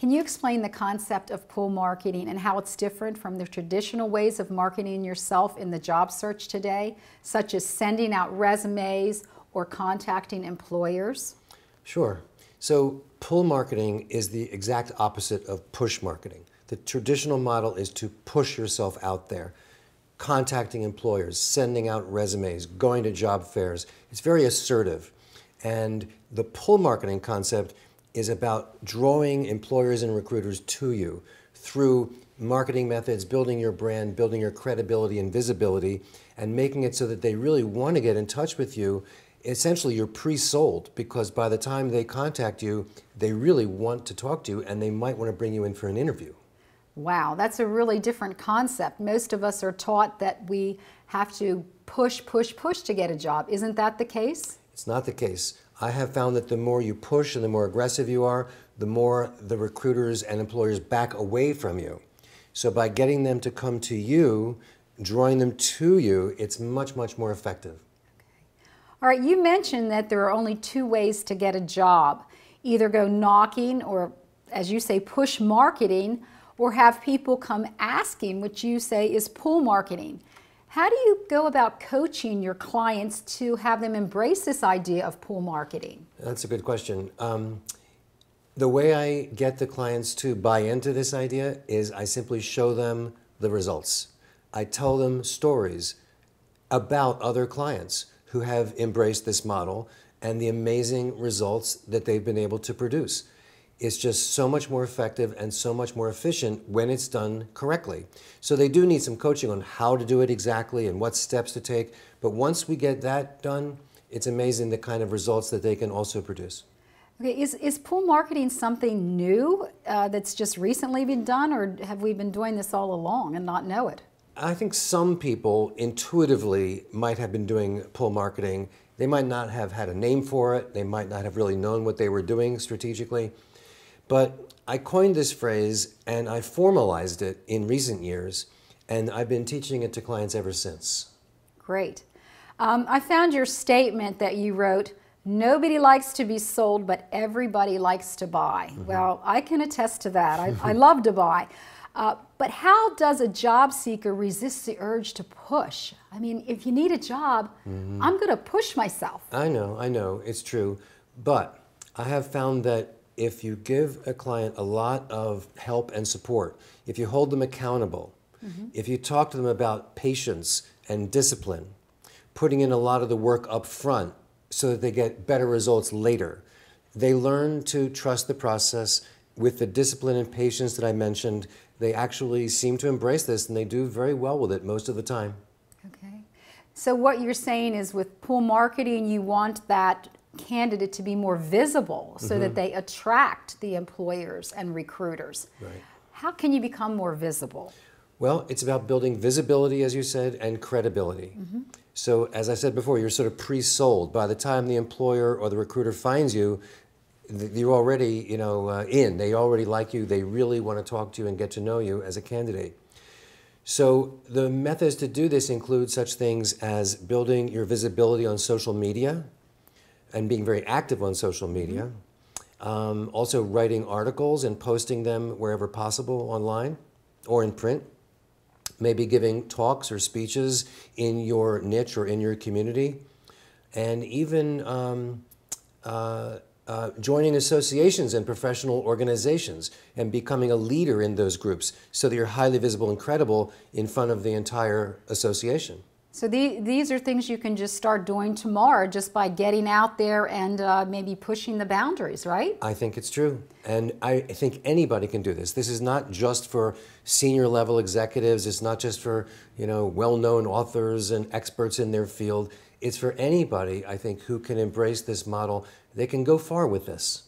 Can you explain the concept of pull marketing and how it's different from the traditional ways of marketing yourself in the job search today, such as sending out resumes or contacting employers? Sure. So pull marketing is the exact opposite of push marketing. The traditional model is to push yourself out there, contacting employers, sending out resumes, going to job fairs. It's very assertive. And the pull marketing concept is about drawing employers and recruiters to you through marketing methods, building your brand, building your credibility and visibility, and making it so that they really want to get in touch with you. Essentially, you're pre-sold because by the time they contact you, they really want to talk to you and they might want to bring you in for an interview. Wow, that's a really different concept. Most of us are taught that we have to push, push, push to get a job. Isn't that the case? It's not the case. I have found that the more you push and the more aggressive you are, the more the recruiters and employers back away from you. So by getting them to come to you, drawing them to you, it's much, much more effective. All right, you mentioned that there are only two ways to get a job. Either go knocking or, as you say, push marketing, or have people come asking, which you say is pull marketing. How do you go about coaching your clients to have them embrace this idea of pull marketing? That's a good question. The way I get the clients to buy into this idea is I simply show them the results. I tell them stories about other clients who have embraced this model and the amazing results that they've been able to produce. It's just so much more effective and so much more efficient when it's done correctly. So they do need some coaching on how to do it exactly and what steps to take. But once we get that done, it's amazing the kind of results that they can also produce. Okay, is pull marketing something new that's just recently been done, or have we been doing this all along and not know it? I think some people intuitively might have been doing pull marketing. They might not have had a name for it. They might not have really known what they were doing strategically. But I coined this phrase and I formalized it in recent years, and I've been teaching it to clients ever since. Great. I found your statement that you wrote, "Nobody likes to be sold, but everybody likes to buy." Mm-hmm. Well, I can attest to that. I love to buy. But how does a job seeker resist the urge to push? I mean, if you need a job, I'm going to push myself. I know, it's true. But I have found that if you give a client a lot of help and support, if you hold them accountable, if you talk to them about patience and discipline, putting in a lot of the work up front so that they get better results later, they learn to trust the process. With the discipline and patience that I mentioned, they actually seem to embrace this and they do very well with it most of the time. Okay. So what you're saying is with pull marketing, you want that candidate to be more visible so that they attract the employers and recruiters. Right. How can you become more visible? Well, it's about building visibility, as you said, and credibility. So as I said before, you're sort of pre-sold. By the time the employer or the recruiter finds you, you're already, in. They already like you. They really want to talk to you and get to know you as a candidate. So the methods to do this include such things as building your visibility on social media and being very active on social media. Also writing articles and posting them wherever possible online or in print. Maybe giving talks or speeches in your niche or in your community. And even joining associations and professional organizations and becoming a leader in those groups so that you're highly visible and credible in front of the entire association. So these are things you can just start doing tomorrow just by getting out there and maybe pushing the boundaries, right? I think it's true. And I think anybody can do this. This is not just for senior level executives. It's not just for, well-known authors and experts in their field. It's for anybody, I think, who can embrace this model. They can go far with this.